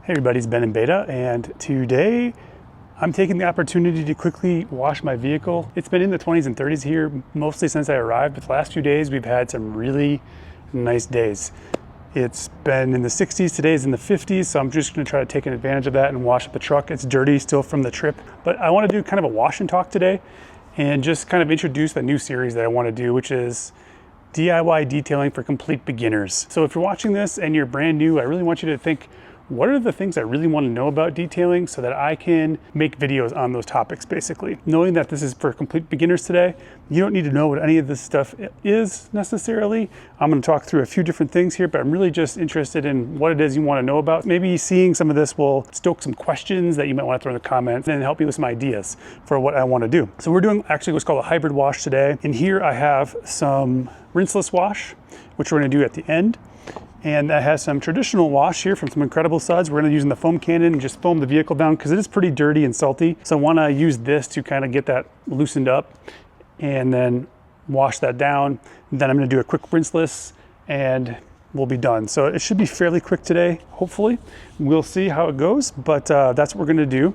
Hey everybody, it's Ben in Beta, and today I'm taking the opportunity to quickly wash my vehicle. It's been in the 20s and 30s here mostly since I arrived, but the last few days we've had some really nice days. It's been in the 60s, today's in the 50s, so I'm just gonna try to take advantage of that and wash up the truck. It's dirty still from the trip, but I wanna do kind of a wash and talk today and just kind of introduce the new series that I wanna do, which is DIY detailing for complete beginners. So if you're watching this and you're brand new, I really want you to think, what are the things I really want to know about detailing so that I can make videos on those topics, basically. Knowing that this is for complete beginners today, you don't need to know what any of this stuff is necessarily. I'm going to talk through a few different things here, but I'm really just interested in what it is you want to know about. Maybe seeing some of this will stoke some questions that you might want to throw in the comments and help you with some ideas for what I want to do. So we're doing actually what's called a hybrid wash today. And here I have some rinseless wash, which we're going to do at the end. And I have some traditional wash here from some Incredible Suds. We're gonna use the foam cannon and just foam the vehicle down because it is pretty dirty and salty. So I wanna use this to kind of get that loosened up and then wash that down. And then I'm gonna do a quick rinseless and we'll be done. So it should be fairly quick today, hopefully. We'll see how it goes, but that's what we're gonna do.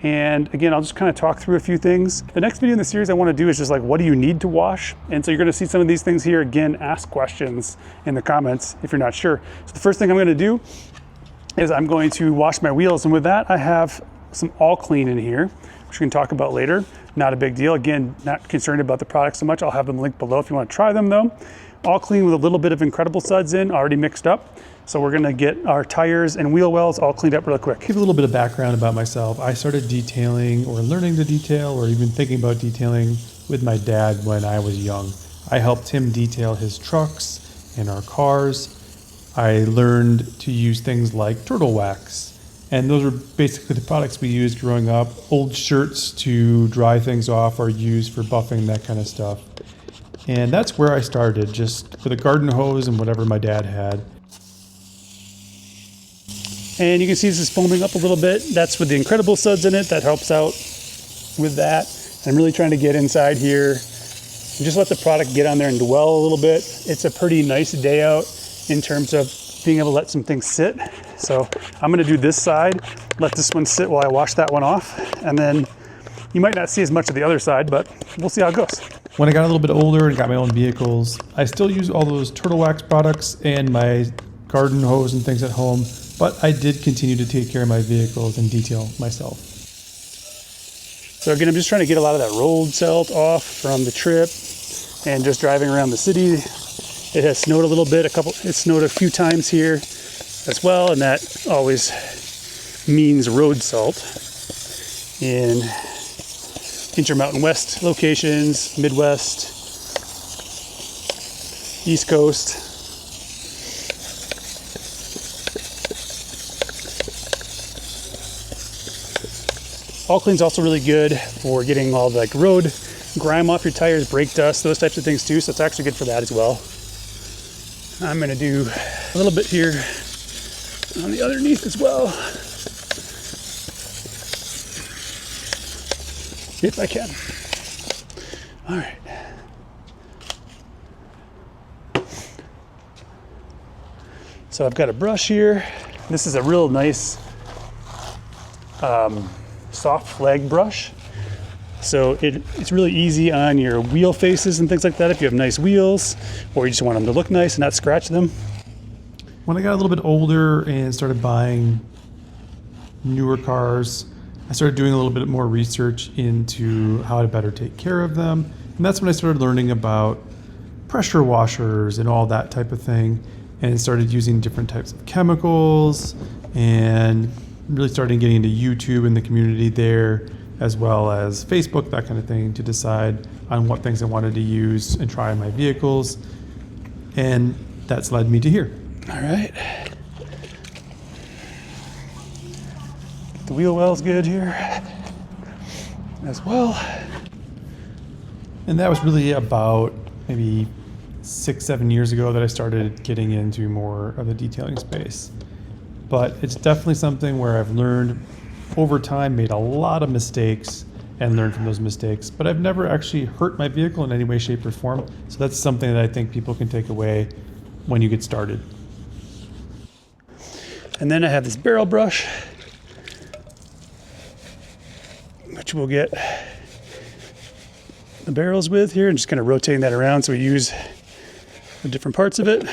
And again, I'll just kind of talk through a few things. The next video in the series I want to do is just like, what do you need to wash? And so you're going to see some of these things here. Again, ask questions in the comments if you're not sure. So the first thing I'm going to do is I'm going to wash my wheels. And with that, I have some all clean in here, which we can talk about later. Not a big deal. Again, not concerned about the product so much. I'll have them linked below if you want to try them though. All clean with a little bit of Incredible Suds in, already mixed up. So we're gonna get our tires and wheel wells all cleaned up real quick. Give a little bit of background about myself. I started detailing or learning to detail or even thinking about detailing with my dad when I was young. I helped him detail his trucks and our cars. I learned to use things like turtle wax. And those are basically the products we used growing up. Old shirts to dry things off or use for buffing, that kind of stuff. And that's where I started, just with a garden hose and whatever my dad had. And you can see this is foaming up a little bit. That's with the Incredible Suds in it. That helps out with that. I'm really trying to get inside here and just let the product get on there and dwell a little bit. It's a pretty nice day out in terms of being able to let some things sit. So I'm gonna do this side, let this one sit while I wash that one off. And then you might not see as much of the other side, but we'll see how it goes. When I got a little bit older and got my own vehicles, I still use all those turtle wax products and my garden hose and things at home. But I did continue to take care of my vehicles and detail myself. So again, I'm just trying to get a lot of that road silt off from the trip and just driving around the city. It has snowed a little bit, it snowed a few times here as well, and that always means road salt in Intermountain West locations, Midwest, East Coast. All Clean's also really good for getting all the road grime off your tires, brake dust, those types of things too. So it's actually good for that as well. I'm gonna do a little bit here on the underneath as well, if I can. All right. So I've got a brush here. This is a real nice, soft flag brush. So it's really easy on your wheel faces and things like that if you have nice wheels or you just want them to look nice and not scratch them. When I got a little bit older and started buying newer cars, I started doing a little bit more research into how to better take care of them. And that's when I started learning about pressure washers and all that type of thing, and started using different types of chemicals and really started getting into YouTube and the community there, as well as Facebook, that kind of thing, to decide on what things I wanted to use and try in my vehicles. And that's led me to here. All right. Get the wheel wells good here as well. And that was really about maybe 6-7 years ago that I started getting into more of the detailing space. But it's definitely something where I've learned over time, made a lot of mistakes and learned from those mistakes, but I've never actually hurt my vehicle in any way, shape, or form. So that's something that I think people can take away when you get started. And then I have this barrel brush, which we'll get the barrels with here, and just kind of rotating that around so we use the different parts of it.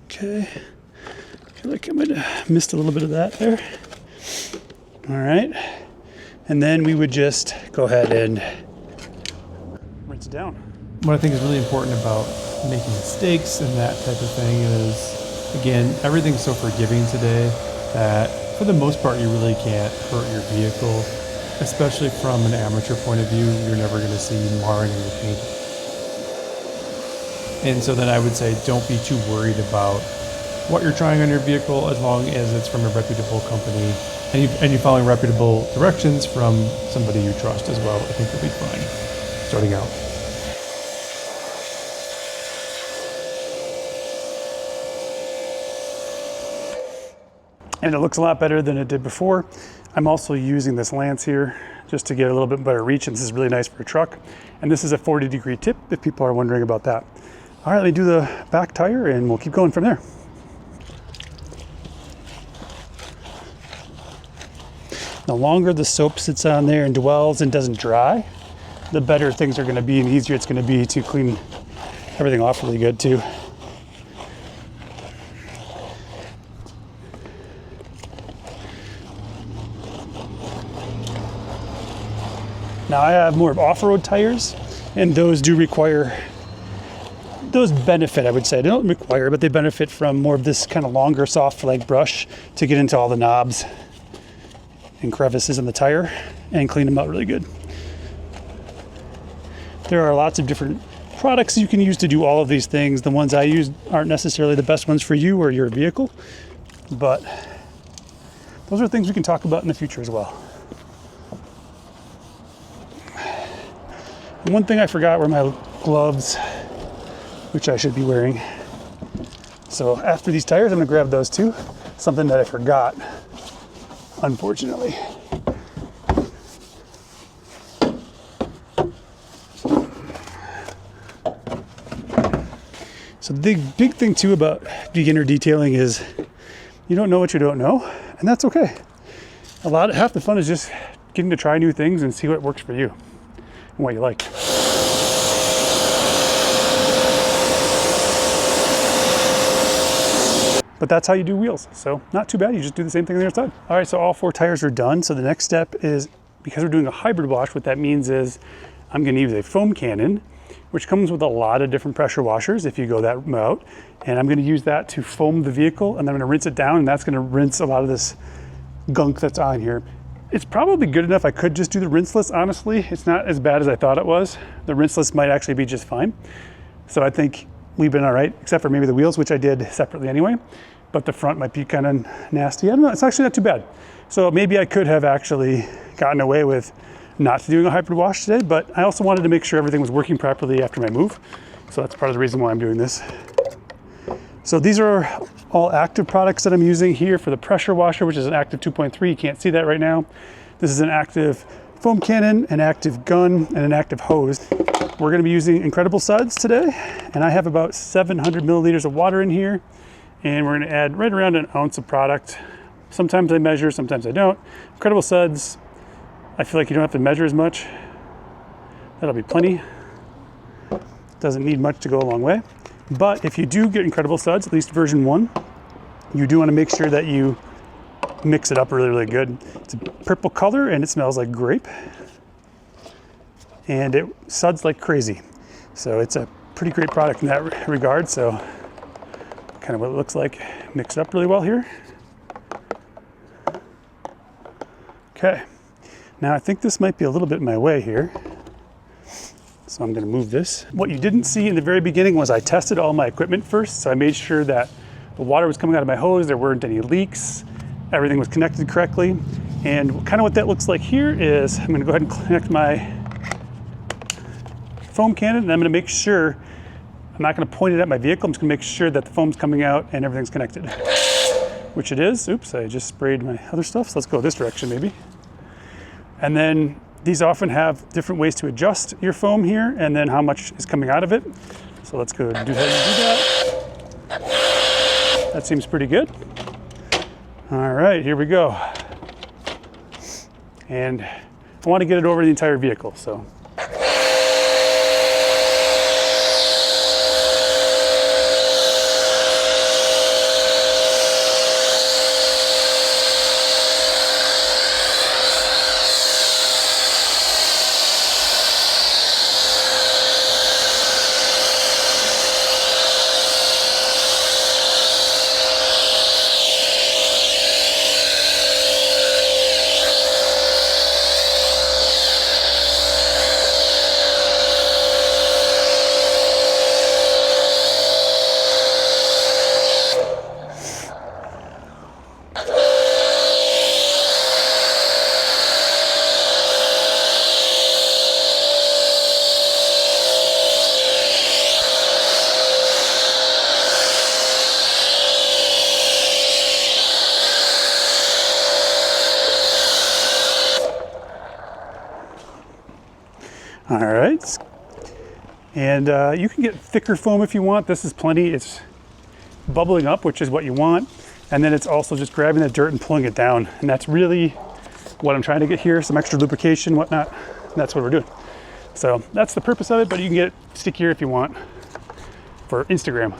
Okay, I feel like I might have missed a little bit of that there. All right, and then we would just go ahead and rinse it down. What I think is really important about making mistakes and that type of thing is, again, everything's so forgiving today that for the most part you really can't hurt your vehicle, especially from an amateur point of view. You're never going to see marring in the paint. And so then I would say don't be too worried about what you're trying on your vehicle as long as it's from a reputable company and you're following reputable directions from somebody you trust as well. I think you'll be fine starting out. And it looks a lot better than it did before. I'm also using this lance here just to get a little bit better reach, and this is really nice for a truck. And this is a 40-degree tip if people are wondering about that. All right, let me do the back tire and we'll keep going from there. The longer the soap sits on there and dwells and doesn't dry, the better things are gonna be and easier it's gonna be to clean everything off really good too. Now I have more of off-road tires, and those do require, those benefit, I would say. They don't require, but they benefit from more of this kind of longer soft leg brush to get into all the knobs and crevices in the tire and clean them out really good. There are lots of different products you can use to do all of these things. The ones I use aren't necessarily the best ones for you or your vehicle, but those are things we can talk about in the future as well. And one thing I forgot were my gloves, which I should be wearing. So after these tires, I'm gonna grab those too. Something that I forgot, unfortunately. So the big thing too about beginner detailing is you don't know what you don't know, and that's okay. Half the fun is just getting to try new things and see what works for you and what you like. But that's how you do wheels. So not too bad, you just do the same thing on the other side. All right, so all 4 tires are done. So the next step is, because we're doing a hybrid wash, what that means is I'm gonna use a foam cannon, which comes with a lot of different pressure washers if you go that route. And I'm gonna use that to foam the vehicle, and then I'm gonna rinse it down, and that's gonna rinse a lot of this gunk that's on here. It's probably good enough. I could just do the rinseless, honestly. It's not as bad as I thought it was. The rinseless might actually be just fine. So I think we've been all right, except for maybe the wheels, which I did separately anyway. But the front might be kind of nasty. I don't know, it's actually not too bad. So maybe I could have actually gotten away with not doing a hybrid wash today, but I also wanted to make sure everything was working properly after my move. So that's part of the reason why I'm doing this. So these are all active products that I'm using here for the pressure washer, which is an active 2.3. You can't see that right now. This is an active foam cannon, an active gun, and an active hose. We're gonna be using Incredible Suds today, and I have about 700 milliliters of water in here, and we're gonna add right around an ounce of product. Sometimes I measure, sometimes I don't. Incredible Suds, I feel like you don't have to measure as much. That'll be plenty. Doesn't need much to go a long way. But if you do get Incredible Suds, at least version 1, you do wanna make sure that you mix it up really, really good. It's a purple color and it smells like grape. And it suds like crazy. So it's a pretty great product in that regard. So kind of what it looks like. Mix it up really well here. Okay, now I think this might be a little bit in my way here. So I'm gonna move this. What you didn't see in the very beginning was I tested all my equipment first. So I made sure that the water was coming out of my hose, there weren't any leaks, everything was connected correctly. And kind of what that looks like here is I'm gonna go ahead and connect my foam cannon, and I'm gonna make sure, I'm not gonna point it at my vehicle, I'm just gonna make sure that the foam's coming out and everything's connected. which it is. Oops, I just sprayed my other stuff. So let's go this direction maybe. And then these often have different ways to adjust your foam here and then how much is coming out of it. So let's go ahead and do that. That seems pretty good. All right, here we go. And I want to get it over the entire vehicle, so. All right, and you can get thicker foam if you want. This is plenty. It's bubbling up, which is what you want. And then it's also just grabbing the dirt and pulling it down. And that's really what I'm trying to get here, some extra lubrication, whatnot. And that's what we're doing. So that's the purpose of it, but you can get it stickier if you want for Instagram.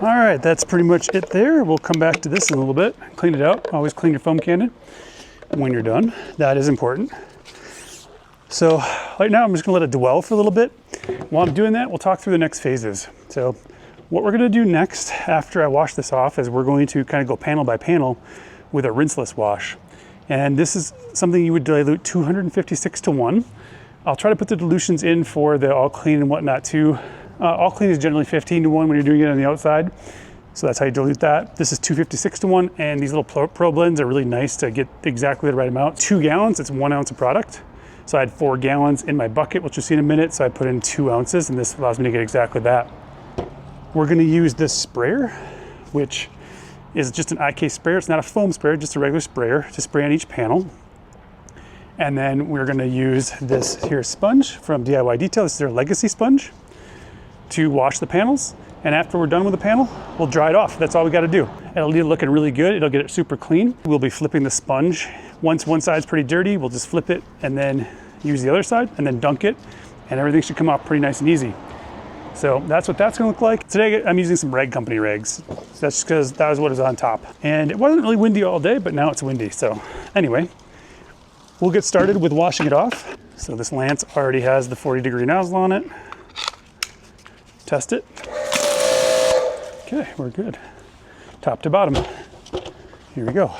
All right, that's pretty much it there. We'll come back to this in a little bit, clean it out. Always clean your foam cannon when you're done. That is important. So right now I'm just gonna let it dwell for a little bit. While I'm doing that, we'll talk through the next phases. So what we're gonna do next after I wash this off is we're going to kind of go panel by panel with a rinseless wash. And this is something you would dilute 256 to 1. I'll try to put the dilutions in for the all clean and whatnot too. All clean is generally 15 to 1 when you're doing it on the outside. So that's how you dilute that. This is 256 to 1, and these little pro blends are really nice to get exactly the right amount. 2 gallons, it's 1 ounce of product. So I had 4 gallons in my bucket, which you'll see in a minute. So I put in 2 ounces, and this allows me to get exactly that. We're gonna use this sprayer, which is just an IK sprayer. It's not a foam sprayer, just a regular sprayer to spray on each panel. And then we're gonna use this here sponge from DIY Detail. This is their legacy sponge to wash the panels. And after we're done with the panel, we'll dry it off. That's all we gotta do. It'll leave it looking really good. It'll get it super clean. We'll be flipping the sponge. Once one side's pretty dirty, we'll just flip it and then use the other side and then dunk it. And everything should come off pretty nice and easy. So that's what that's gonna look like. Today I'm using some Rag Company rags. So that's because that was what was on top. And it wasn't really windy all day, but now it's windy. So anyway, we'll get started with washing it off. So this Lance already has the 40-degree nozzle on it. Test it. Okay, we're good. Top to bottom. Here we go.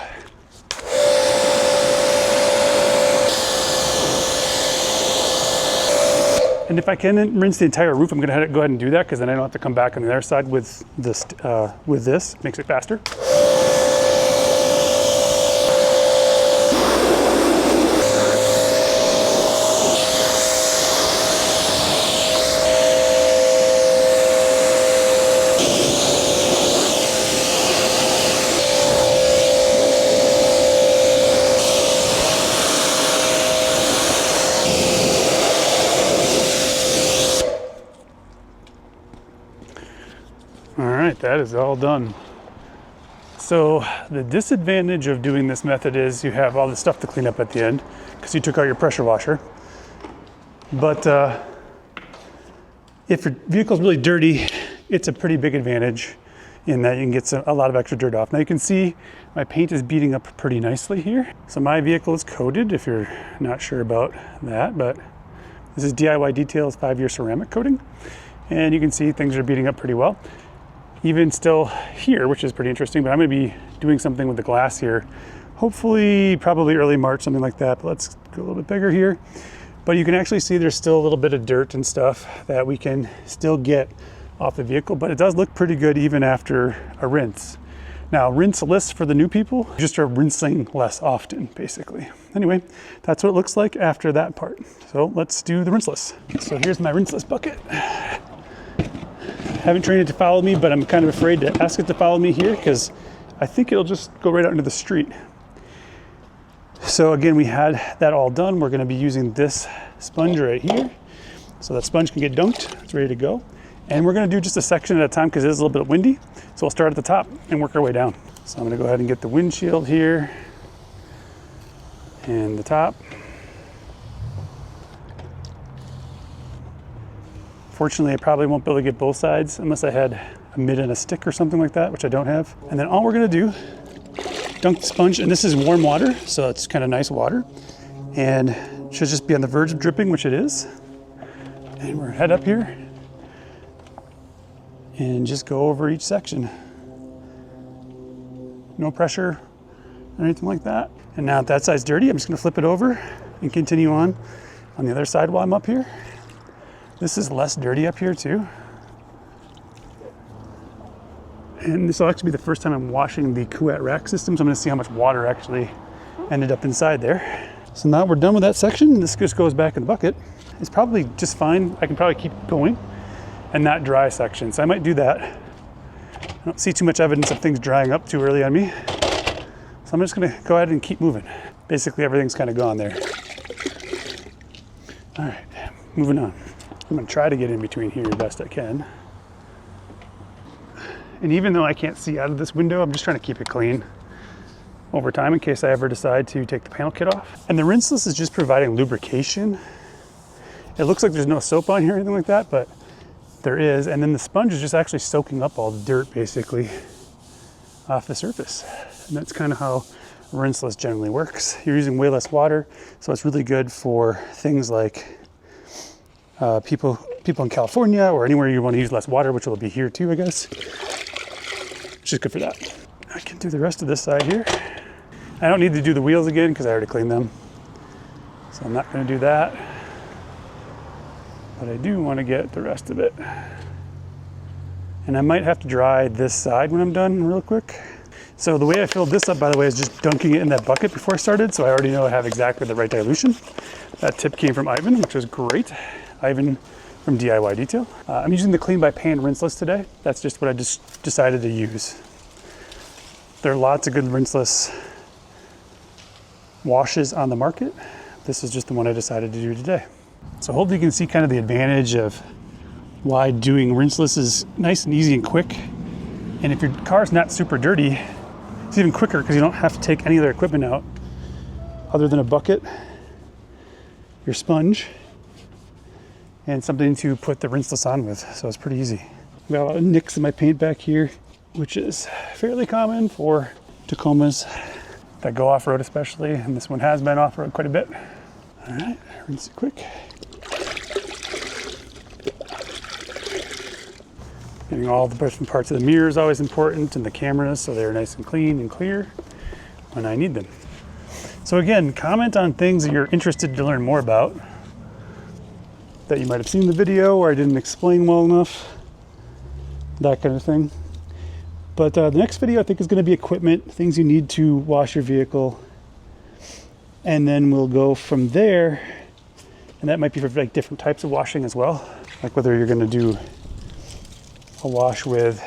And if I can rinse the entire roof, I'm gonna go ahead and do that because then I don't have to come back on the other side with this. Makes it faster. That is all done. So the disadvantage of doing this method is you have all the stuff to clean up at the end because you took out your pressure washer. But if your vehicle's really dirty, it's a pretty big advantage in that you can get a lot of extra dirt off. Now you can see my paint is beating up pretty nicely here. So my vehicle is coated, if you're not sure about that, but this is DIY Detail's 5-year ceramic coating. And you can see things are beating up pretty well. Even still here, which is pretty interesting, but I'm gonna be doing something with the glass here. Hopefully, probably early March, something like that, but let's go a little bit bigger here. But you can actually see there's still a little bit of dirt and stuff that we can still get off the vehicle, but it does look pretty good even after a rinse. Now, rinseless for the new people, just are rinsing less often, basically. Anyway, that's what it looks like after that part. So let's do the rinseless. So here's my rinseless bucket. Haven't trained it to follow me, but I'm kind of afraid to ask it to follow me here because I think it'll just go right out into the street. So again, we had that all done. We're gonna be using this sponge right here. So that sponge can get dunked, it's ready to go. And we're gonna do just a section at a time because it is a little bit windy. So we'll start at the top and work our way down. So I'm gonna go ahead and get the windshield here and the top. Fortunately, I probably won't be able to get both sides unless I had a mitt and a stick or something like that, which I don't have. And then all we're gonna do, dunk the sponge, and this is warm water, so it's kind of nice water. And it should just be on the verge of dripping, which it is. And we're head up here and just go over each section. No pressure or anything like that. And now that side's dirty, I'm just gonna flip it over and continue on the other side while I'm up here. This is less dirty up here too. And this will actually be the first time I'm washing the Kuat rack system, so I'm gonna see how much water actually ended up inside there. So now we're done with that section. This just goes back in the bucket. It's probably just fine. I can probably keep going and not dry section. So I might do that. I don't see too much evidence of things drying up too early on me. So I'm just gonna go ahead and keep moving. Basically everything's kind of gone there. All right, moving on. I'm gonna try to get in between here the best I can. And even though I can't see out of this window, I'm just trying to keep it clean over time in case I ever decide to take the panel kit off. And the rinseless is just providing lubrication. It looks like there's no soap on here or anything like that, but there is. And then the sponge is just actually soaking up all the dirt basically off the surface. And that's kind of how rinseless generally works. You're using way less water, so it's really good for things like people in California or anywhere you want to use less water, which will be here too, I guess. Which is good for that. I can do the rest of this side here. I don't need to do the wheels again because I already cleaned them. So I'm not going to do that. But I do want to get the rest of it. And I might have to dry this side when I'm done real quick. So the way I filled this up, by the way, is just dunking it in that bucket before I started. So I already know I have exactly the right dilution. That tip came from Ivan, which was great. Ivan from DIY Detail. I'm using the Clean by Pan rinseless today. That's just what I just decided to use. There are lots of good rinseless washes on the market. This is just the one I decided to do today. So hopefully you can see kind of the advantage of why doing rinseless is nice and easy and quick. And if your car's not super dirty, it's even quicker because you don't have to take any other equipment out other than a bucket, your sponge, and something to put the rinseless on with. So it's pretty easy. I've got a lot of nicks in my paint back here, which is fairly common for Tacomas that go off-road especially, and this one has been off-road quite a bit. All right, rinse it quick. Getting all the different parts of the mirror is always important, and the cameras, so they're nice and clean and clear when I need them. So again, comment on things that you're interested to learn more about, that you might have seen in the video or I didn't explain well enough, that kind of thing. But the next video I think is going to be equipment, things you need to wash your vehicle, and then we'll go from there. And that might be for like different types of washing as well, like whether you're going to do a wash with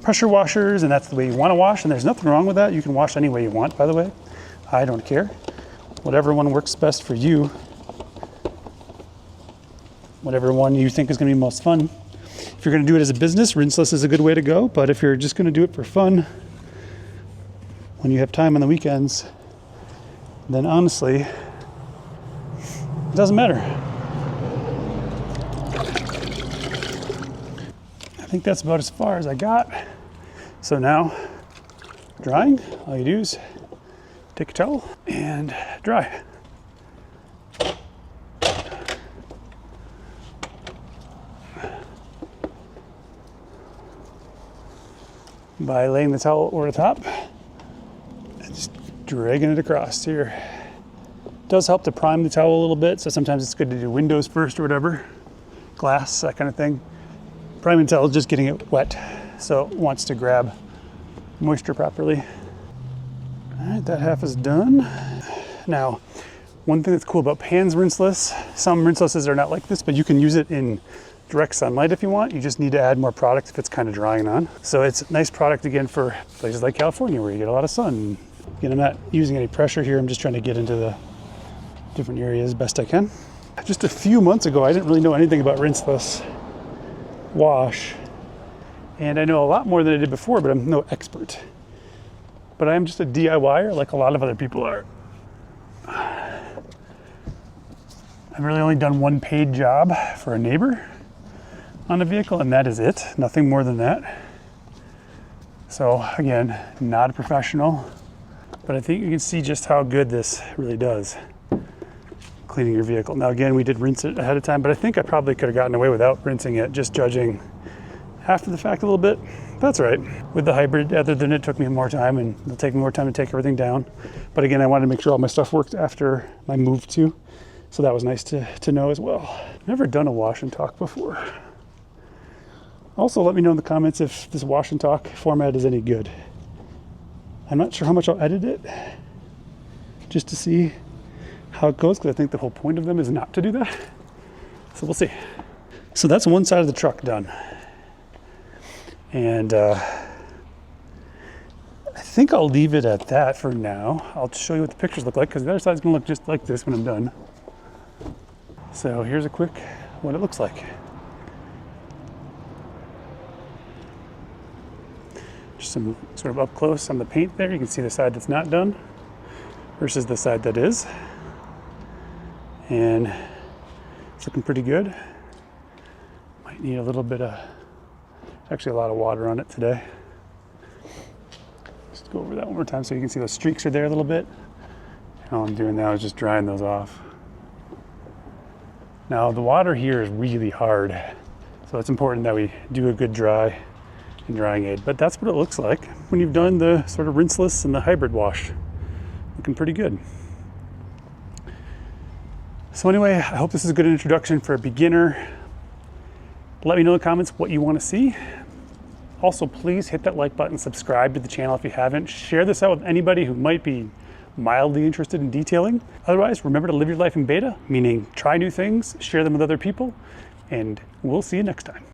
pressure washers and that's the way you want to wash, and there's nothing wrong with that. You can wash any way you want, by the way. I don't care. Whatever one works best for you, whatever one you think is going to be most fun. If you're going to do it as a business, rinseless is a good way to go. But if you're just going to do it for fun, when you have time on the weekends, then honestly, it doesn't matter. I think that's about as far as I got. So now, drying, all you do is take a towel and dry. By laying the towel over the top and just dragging it across here. It does help to prime the towel a little bit, so sometimes it's good to do windows first or whatever, glass, that kind of thing. Priming the towel is just getting it wet, so it wants to grab moisture properly. All right, that half is done. Now, one thing that's cool about Pan's rinseless, some rinselesses are not like this, but you can use it in direct sunlight if you want. You just need to add more product if it's kind of drying on. So it's a nice product again for places like California where you get a lot of sun. Again, I'm not using any pressure here. I'm just trying to get into the different areas best I can. Just a few months ago, I didn't really know anything about rinseless wash. And I know a lot more than I did before, but I'm no expert. But I am just a DIYer like a lot of other people are. I've really only done one paid job for a neighbor on a vehicle, and that is it. Nothing more than that. So again, not a professional, but I think you can see just how good this really does cleaning your vehicle. Now again, we did rinse it ahead of time, but I think I probably could have gotten away without rinsing it, just judging after the fact a little bit. That's right. With the hybrid, other than it took me more time, and it'll take me more time to take everything down. But again, I wanted to make sure all my stuff worked after my move too. So that was nice to know as well. Never done a wash and talk before. Also, let me know in the comments if this wash and talk format is any good. I'm not sure how much I'll edit it, just to see how it goes, because I think the whole point of them is not to do that. So we'll see. So that's one side of the truck done. And I think I'll leave it at that for now. I'll show you what the pictures look like, because the other side's gonna look just like this when I'm done. So here's a quick what it looks like. Just some sort of up close on the paint there. You can see the side that's not done versus the side that is. And it's looking pretty good. Might need a little bit of, actually a lot of water on it today. Just go over that one more time so you can see those streaks are there a little bit. And all I'm doing now is just drying those off. Now the water here is really hard, so it's important that we do a good dry and drying aid. But that's what it looks like when you've done the sort of rinseless and the hybrid wash. Looking pretty good. So anyway, I hope this is a good introduction for a beginner. Let me know in the comments what you want to see. Also, please hit that like button, subscribe to the channel if you haven't. Share this out with anybody who might be mildly interested in detailing. Otherwise, remember to live your life in beta, meaning try new things, share them with other people, and we'll see you next time.